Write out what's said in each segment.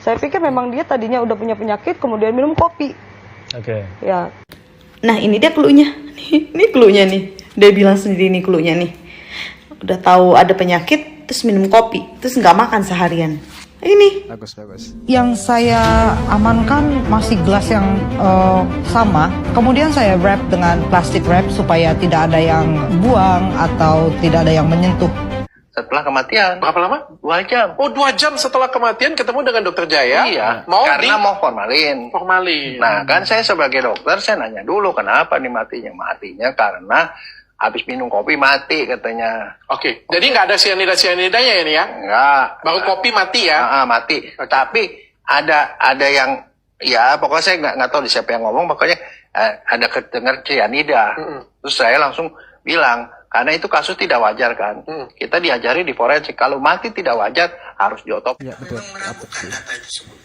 Saya pikir memang dia tadinya udah punya penyakit, kemudian minum kopi. Oke. Ya. Nah ini dia cluenya. Ini cluenya nih. Dia bilang sendiri nih cluenya nih. Udah tahu ada penyakit, terus minum kopi, terus nggak makan seharian. Ini. Bagus. Yang saya amankan masih gelas yang sama. Kemudian saya wrap dengan plastik wrap supaya tidak ada yang buang atau tidak ada yang menyentuh. Setelah kematian. Berapa lama? 2 jam. Oh, 2 jam setelah kematian ketemu dengan dokter Jaya. Iya, Mau mau formalin. formalin. Nah, kan saya sebagai dokter, saya nanya dulu kenapa nih matinya. Matinya karena habis minum kopi mati katanya. Oke, jadi nggak ada sianida-sianidanya ya nih ya? Enggak. Baru kopi mati ya? Mati. Tapi ada yang, ya pokoknya saya nggak tahu di siapa yang ngomong, pokoknya ada kedengar cyanida. Terus saya langsung bilang, karena itu kasus tidak wajar kan. Kita diajari di forensik, kalau mati tidak wajar harus diotopsi. Ya, betul. Memang meragukan data tersebut.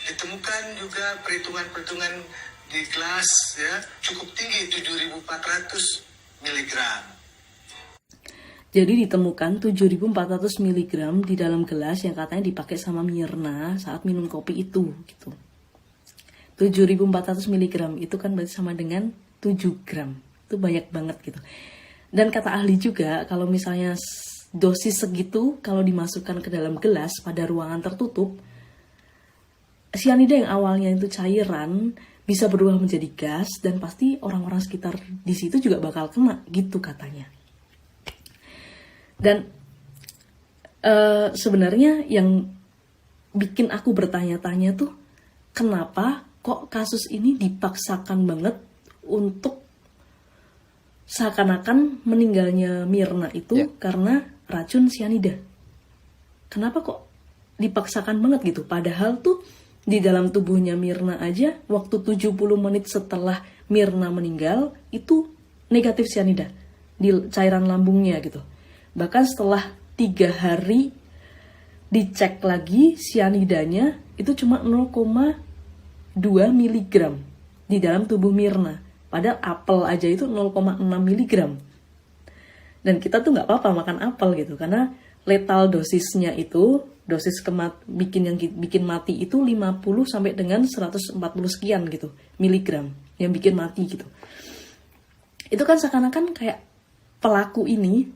Ditemukan juga perhitungan-perhitungan di gelas ya cukup tinggi 7.400 mg. Jadi ditemukan 7.400 mg di dalam gelas yang katanya dipakai sama Mirna saat minum kopi itu gitu. 7.400 mg itu kan berarti sama dengan 7 gram. Itu banyak banget gitu. Dan kata ahli juga kalau misalnya dosis segitu kalau dimasukkan ke dalam gelas pada ruangan tertutup, sianida yang awalnya itu cairan bisa berubah menjadi gas dan pasti orang-orang sekitar di situ juga bakal kena gitu katanya. Dan sebenarnya yang bikin aku bertanya-tanya tuh kenapa kok kasus ini dipaksakan banget untuk seakan-akan meninggalnya Mirna itu karena racun sianida. Kenapa kok dipaksakan banget gitu? Padahal tuh di dalam tubuhnya Mirna aja waktu 70 menit setelah Mirna meninggal itu negatif sianida di cairan lambungnya gitu. Bahkan setelah 3 hari dicek lagi sianidanya itu cuma 0,2 mg di dalam tubuh Mirna. Padahal apel aja itu 0,6 mg. Dan kita tuh nggak apa-apa makan apel gitu karena letal dosisnya itu dosis bikin mati itu 50 sampai dengan 140 sekian gitu miligram yang bikin mati gitu. Itu kan seakan-akan kayak pelaku ini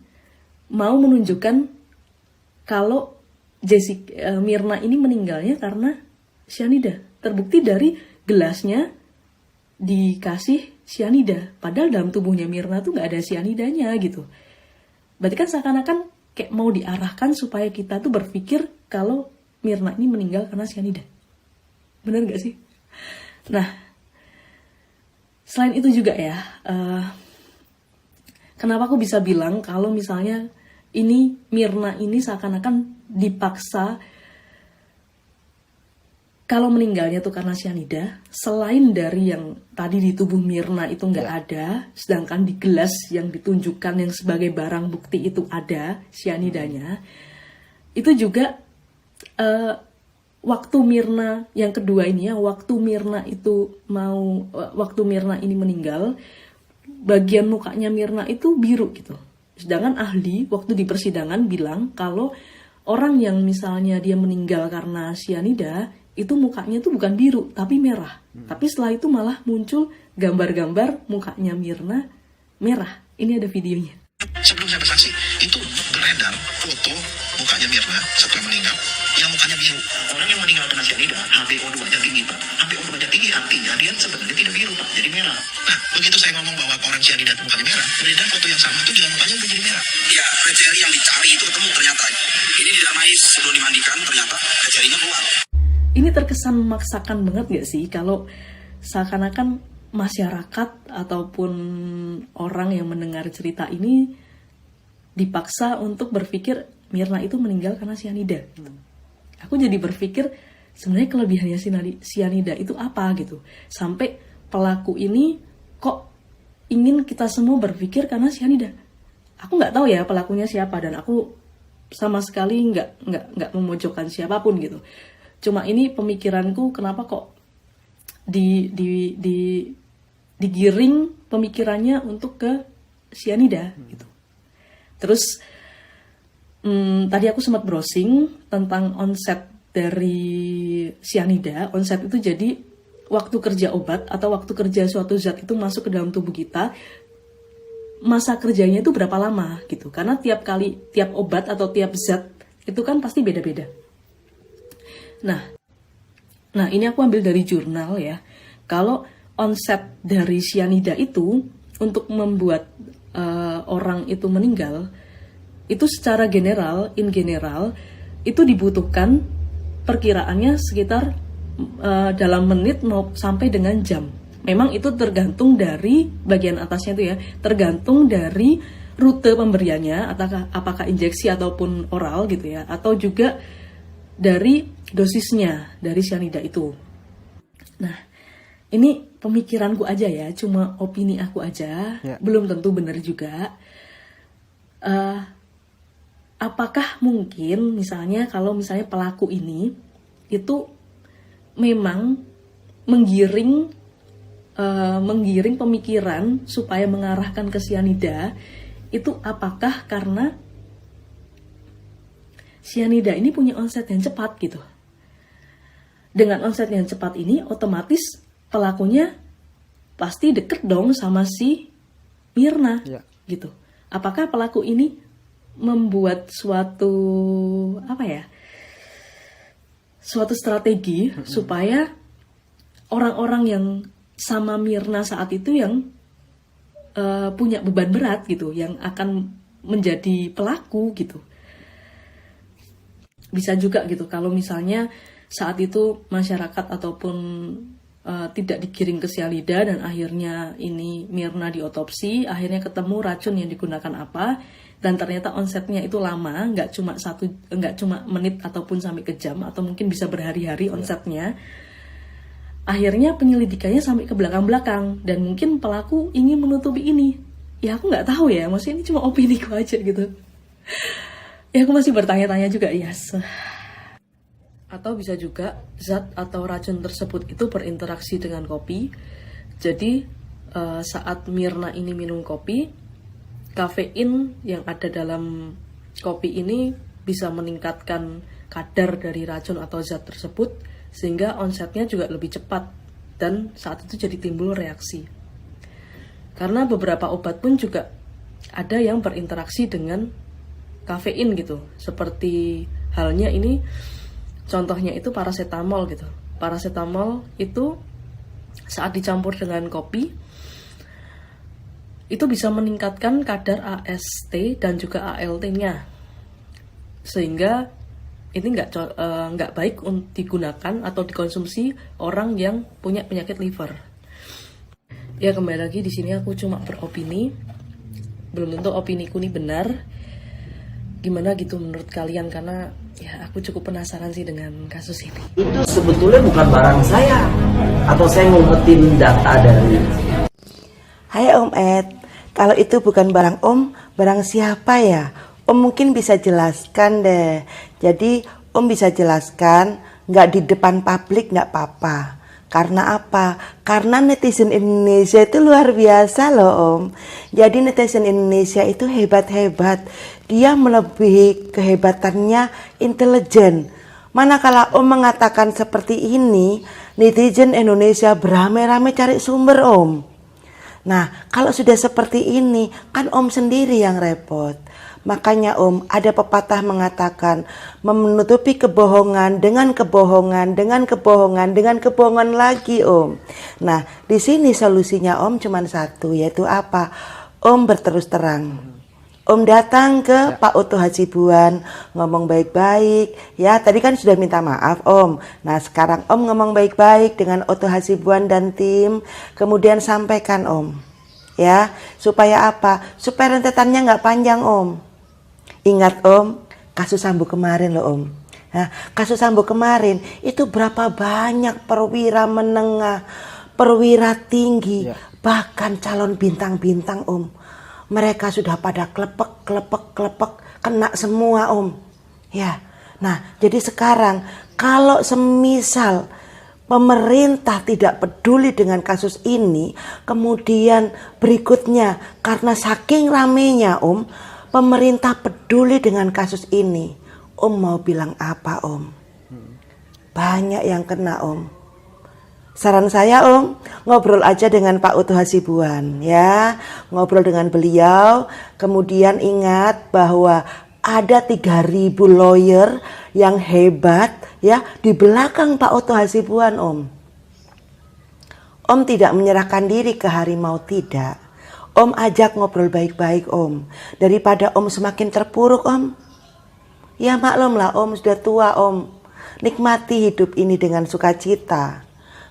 mau menunjukkan kalau Mirna ini meninggalnya karena sianida. Terbukti dari gelasnya dikasih sianida, padahal dalam tubuhnya Mirna tuh nggak ada sianidanya gitu. Berarti kan seakan-akan kayak mau diarahkan supaya kita tuh berpikir kalau Mirna ini meninggal karena sianida. Bener gak sih? Nah, selain itu juga ya, kenapa aku bisa bilang kalau misalnya ini Mirna ini seakan-akan dipaksa kalau meninggalnya tuh karena sianida, selain dari yang tadi di tubuh Mirna itu nggak ada, sedangkan di gelas yang ditunjukkan yang sebagai barang bukti itu ada sianidanya, itu juga waktu Mirna yang kedua ini ya, waktu Mirna ini meninggal, bagian mukanya Mirna itu biru gitu. Sedangkan ahli waktu di persidangan bilang kalau orang yang misalnya dia meninggal karena sianida itu mukanya tuh bukan biru tapi merah. Tapi setelah itu malah muncul gambar-gambar mukanya Mirna merah. Ini ada videonya. Sebelum saya bersaksi, itu beredar foto mukanya Mirna setelah meninggal yang mukanya biru. Orang yang meninggal karena sianida, HbO2-nya tinggi, Pak. HbO2-nya tinggi artinya dia sebenarnya tidak biru, Pak, jadi merah. Nah, begitu saya ngomong bahwa orang sianida itu mukanya merah, beredar foto yang sama itu juga mukanya menjadi merah. Ya, kriteria yang dicari itu ketemu ternyata. Ini didanai sebelum dimandikan ternyata kriterianya keluar. Ini terkesan memaksakan banget gak sih kalau seakan-akan masyarakat ataupun orang yang mendengar cerita ini dipaksa untuk berpikir Mirna itu meninggal karena sianida. Aku jadi berpikir sebenarnya kelebihannya sianida itu apa gitu. Sampai pelaku ini kok ingin kita semua berpikir karena sianida. Aku nggak tahu ya pelakunya siapa dan aku sama sekali nggak memojokkan siapapun gitu. Cuma ini pemikiranku kenapa kok digiring pemikirannya untuk ke sianida gitu. Terus tadi aku sempat browsing tentang onset dari sianida, onset itu jadi waktu kerja obat atau waktu kerja suatu zat itu masuk ke dalam tubuh kita, masa kerjanya itu berapa lama gitu. Karena tiap obat atau tiap zat itu kan pasti beda-beda. Nah ini aku ambil dari jurnal ya. Kalau onset dari sianida itu untuk membuat orang itu meninggal, itu secara general, in general, itu dibutuhkan perkiraannya sekitar dalam menit mau sampai dengan jam. Memang itu tergantung dari bagian atasnya itu ya, tergantung dari rute pemberiannya, apakah injeksi ataupun oral gitu ya, atau juga dari dosisnya dari sianida itu. Nah, ini pemikiranku aja ya, cuma opini aku aja, belum tentu benar juga. Apakah mungkin misalnya kalau misalnya pelaku ini itu memang menggiring pemikiran supaya mengarahkan ke sianida, itu apakah karena sianida ini punya onset yang cepat gitu. Dengan onset yang cepat ini otomatis pelakunya pasti deket dong sama si Mirna gitu. Apakah pelaku ini membuat suatu strategi supaya orang-orang yang sama Mirna saat itu yang punya beban berat gitu, yang akan menjadi pelaku gitu. Bisa juga gitu kalau misalnya saat itu masyarakat ataupun tidak digiring ke sianida dan akhirnya ini Mirna diotopsi, akhirnya ketemu racun yang digunakan apa, dan ternyata onsetnya itu lama, nggak cuma menit ataupun sampai ke jam, atau mungkin bisa berhari-hari onsetnya. Akhirnya penyelidikannya sampai ke belakang-belakang dan mungkin pelaku ingin menutupi ini. Ya aku nggak tahu ya, maksudnya ini cuma opini ku aja gitu. Ya aku masih bertanya-tanya juga, yes. Atau bisa juga zat atau racun tersebut itu berinteraksi dengan kopi. Jadi saat Mirna ini minum kopi, kafein yang ada dalam kopi ini bisa meningkatkan kadar dari racun atau zat tersebut, sehingga onsetnya juga lebih cepat dan saat itu jadi timbul reaksi. Karena beberapa obat pun juga ada yang berinteraksi dengan kafein gitu, seperti halnya ini contohnya itu paracetamol gitu. Paracetamol itu saat dicampur dengan kopi itu bisa meningkatkan kadar AST dan juga ALT-nya, sehingga ini nggak baik untuk digunakan atau dikonsumsi orang yang punya penyakit liver. Ya kembali lagi di sini aku cuma beropini, belum tentu opiniku ini benar. Gimana gitu menurut kalian, karena ya aku cukup penasaran sih dengan kasus ini. Itu sebetulnya bukan barang saya, atau saya ngumpetin data dari. Hai Om Ed, kalau itu bukan barang Om, barang siapa ya? Om mungkin bisa jelaskan deh. Jadi Om bisa jelaskan, nggak di depan publik nggak apa-apa. Karena apa? Karena netizen Indonesia itu luar biasa loh Om. Jadi netizen Indonesia itu hebat-hebat. Dia melebihi kehebatannya intelijen. Manakala Om mengatakan seperti ini, netizen Indonesia beramai-ramai cari sumber Om. Nah, kalau sudah seperti ini, kan Om sendiri yang repot. Makanya Om, ada pepatah mengatakan, menutupi kebohongan dengan kebohongan, dengan kebohongan, dengan kebohongan lagi Om. Nah, di sini solusinya Om cuma satu, yaitu apa? Om berterus terang. Om datang ke Pak Oto Hasibuan, ngomong baik-baik. Ya, tadi kan sudah minta maaf Om. Nah, sekarang Om ngomong baik-baik dengan Oto Hasibuan dan tim. Kemudian sampaikan Om. Ya, supaya apa? Supaya rentetannya nggak panjang Om. Ingat Om, kasus Sambo kemarin loh Om. Nah, kasus Sambo kemarin itu berapa banyak perwira menengah, perwira tinggi, bahkan calon bintang-bintang Om. Mereka sudah pada klepek, kena semua Om. Ya, nah jadi sekarang kalau semisal pemerintah tidak peduli dengan kasus ini, kemudian berikutnya karena saking ramenya Om, pemerintah peduli dengan kasus ini, Om mau bilang apa Om? banyak yang kena Om. Saran saya Om, ngobrol aja dengan Pak Oto Hasibuan ya. Ngobrol dengan beliau, kemudian ingat bahwa ada 3.000 lawyer yang hebat ya di belakang Pak Oto Hasibuan Om. Om tidak menyerahkan diri ke harimau, tidak. Om ajak ngobrol baik-baik Om. Daripada Om semakin terpuruk Om. Ya maklum lah Om sudah tua Om. Nikmati hidup ini dengan sukacita.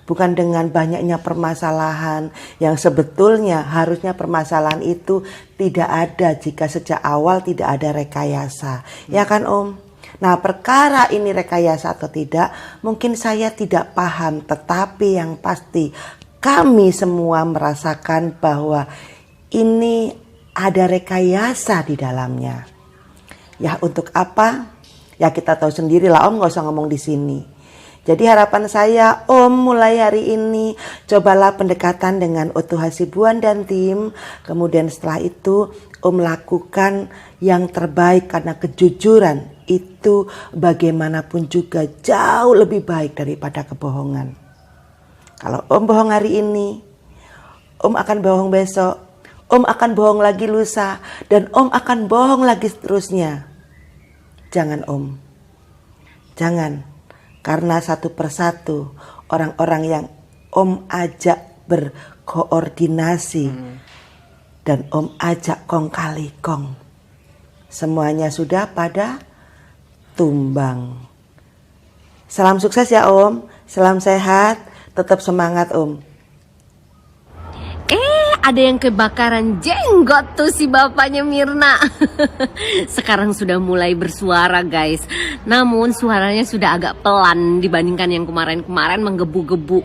Bukan dengan banyaknya permasalahan yang sebetulnya harusnya permasalahan itu tidak ada jika sejak awal tidak ada rekayasa. Ya kan Om? Nah perkara ini rekayasa atau tidak mungkin saya tidak paham, tetapi yang pasti kami semua merasakan bahwa ini ada rekayasa di dalamnya. Ya untuk apa? Ya kita tahu sendiri lah Om, nggak usah ngomong di sini. Jadi harapan saya Om mulai hari ini cobalah pendekatan dengan Oto Hasibuan dan tim. Kemudian setelah itu Om lakukan yang terbaik karena kejujuran itu bagaimanapun juga jauh lebih baik daripada kebohongan. Kalau Om bohong hari ini, Om akan bohong besok, Om akan bohong lagi lusa, dan Om akan bohong lagi seterusnya. Jangan Om, jangan, karena satu persatu orang-orang yang Om ajak berkoordinasi dan Om ajak kong kali kong, semuanya sudah pada tumbang. Salam sukses ya Om, salam sehat, tetap semangat Om. Ada yang kebakaran jenggot tuh si bapaknya Mirna. Sekarang sudah mulai bersuara guys. Namun suaranya sudah agak pelan dibandingkan yang kemarin-kemarin menggebu-gebu.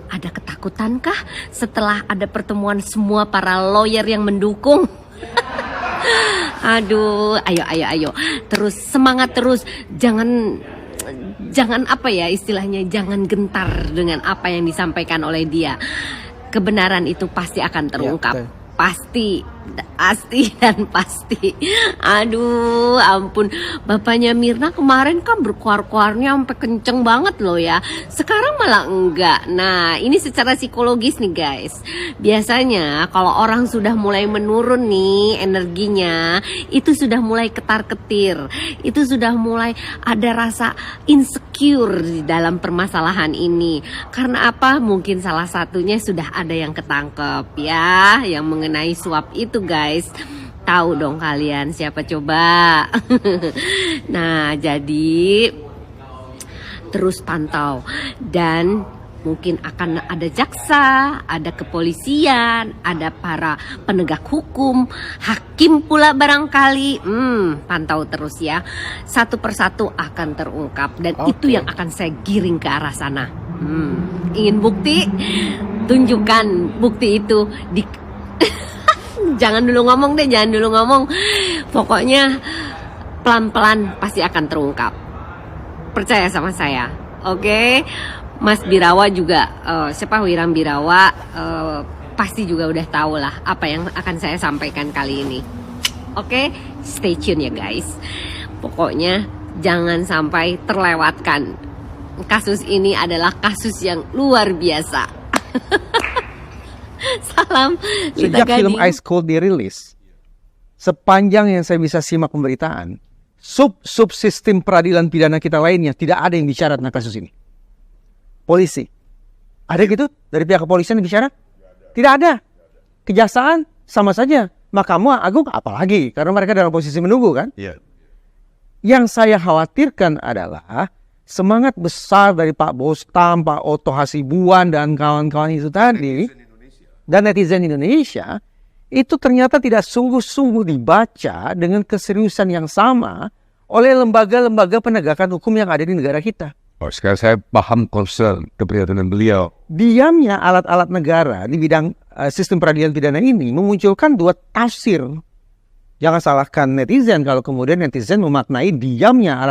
Ada ketakutankah setelah ada pertemuan semua para lawyer yang mendukung? Aduh, ayo. Terus semangat terus. Jangan apa ya istilahnya, jangan gentar dengan apa yang disampaikan oleh dia. Kebenaran itu pasti akan terungkap. Ya, pasti dan pasti. Aduh, ampun. Bapaknya Mirna kemarin kan berkuar-kuarnya sampai kenceng banget loh ya. Sekarang malah enggak. Nah, ini secara psikologis nih guys. Biasanya kalau orang sudah mulai menurun nih energinya, itu sudah mulai ketar-ketir. Itu sudah mulai ada rasa insecure di dalam permasalahan ini. Karena apa? Mungkin salah satunya sudah ada yang ketangkep ya, yang mengenai suap itu guys. Tahu dong kalian siapa coba? Nah jadi terus pantau. Dan mungkin akan ada jaksa, ada kepolisian, ada para penegak hukum, hakim pula barangkali. Pantau terus ya. Satu persatu akan terungkap. Dan itu yang akan saya giring ke arah sana. Ingin bukti? Tunjukkan bukti itu di jangan dulu ngomong. Pokoknya pelan-pelan pasti akan terungkap. Percaya sama saya. Oke? Mas Birawa juga, Wiram Birawa pasti juga udah tahu lah apa yang akan saya sampaikan kali ini. Oke? Stay tune ya guys. Pokoknya jangan sampai terlewatkan. Kasus ini adalah kasus yang luar biasa. Salam Lita Sejak film Gading. Ice Cold dirilis, sepanjang yang saya bisa simak pemberitaan, subsistem peradilan pidana kita lainnya tidak ada yang bicara tentang kasus ini. Polisi, ada gitu dari pihak kepolisian yang bicara? Tidak ada. Kejaksaan sama saja. Mahkamah Agung apalagi, karena mereka dalam posisi menunggu kan? Yang saya khawatirkan adalah semangat besar dari Pak Bostam, Pak Oto Hasibuan dan kawan-kawan itu tadi, dan netizen Indonesia, itu ternyata tidak sungguh-sungguh dibaca dengan keseriusan yang sama oleh lembaga-lembaga penegakan hukum yang ada di negara kita. Sekarang saya paham concern keprihatinan beliau. Diamnya alat-alat negara di bidang sistem peradilan pidana ini memunculkan dua tafsir. Jangan salahkan netizen kalau kemudian netizen memaknai diamnya alat